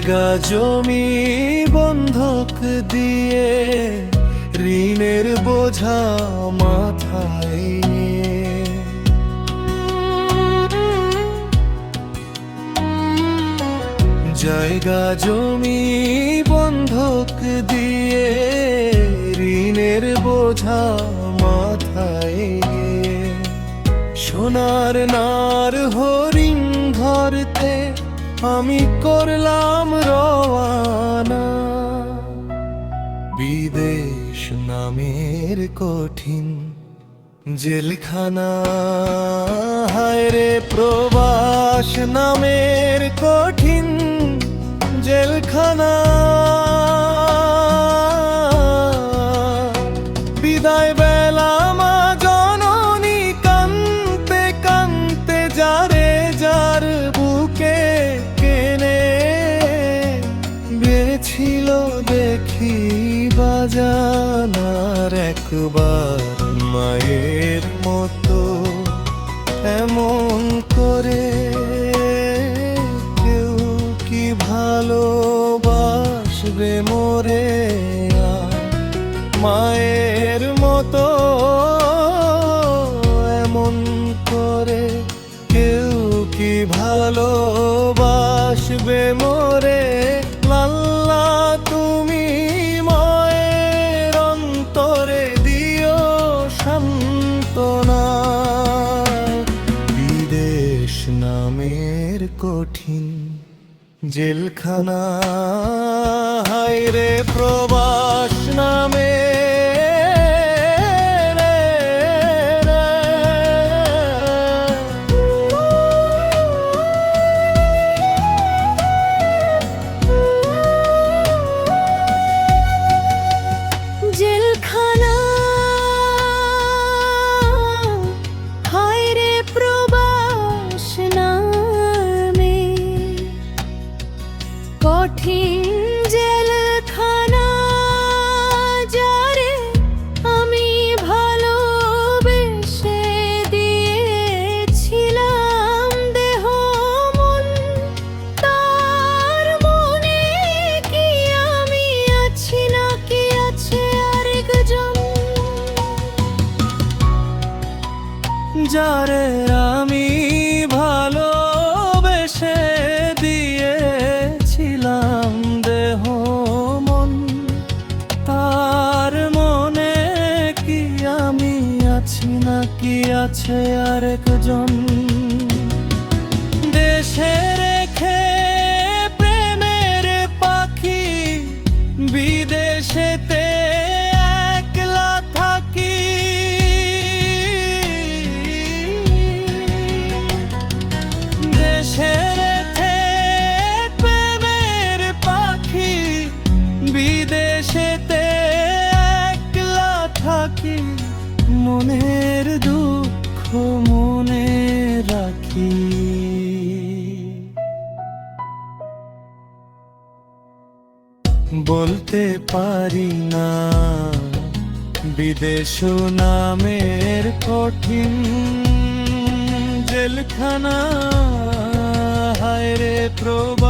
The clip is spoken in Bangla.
জায়গা জমি বন্ধক দিয়ে ঋণের বোঝা মাথায় নিয়ে, জায়গা জমি বন্ধক দিয়ে ঋণের বোঝা মাথায় নিয়ে, সোনার নার হরিণ ধরতে আমি করলাম রওয়ানা। বিদেশ নামের কঠিন জেলখানা, হায় রে প্রবাস নামের কঠিন জেলখানা। বিদায় বেলা মা জননী কানতে কানতে যারে যার বুকে কেনে, বেছিল দেখি বাজানার একবার মায়ের মতো এমন করে। কেউ কি ভালোবাসবে মোরে মায়ের মতো এমন করে? কেউ কি ভালোবাসবে মোরে? লাল্লা তুমি মায়ের অন্তরে দিও সান্ত্বনা। বিদেশ নামের কঠিন জেলখানা, হায় রে প্রবাস নামে জেলখানা, হায় রে প্রবাস নামে কঠিন জেলখানা। যারে আমি ভালোবেসে দিয়েছিলাম দেহ মন, তার মনে কি আমি আছি নাকি আছে আরেকজন? যারে আমি ভালোবেসে দিয়েছিলাম দেহ মন, তার মনে কি আমি আছি নাকি আছে আরেকজন? দেশে রেখে প্রেমের পাখি বিদেশেতে একলা থাকি। দেশে রেখে প্রেমের পাখি বিদেশেতে একলা থাকি, মনের দুঃখ মনে রাখি। বলতে পারি না বিদেশ নামের কঠিন জেলখানা, হায় রে প্রবাস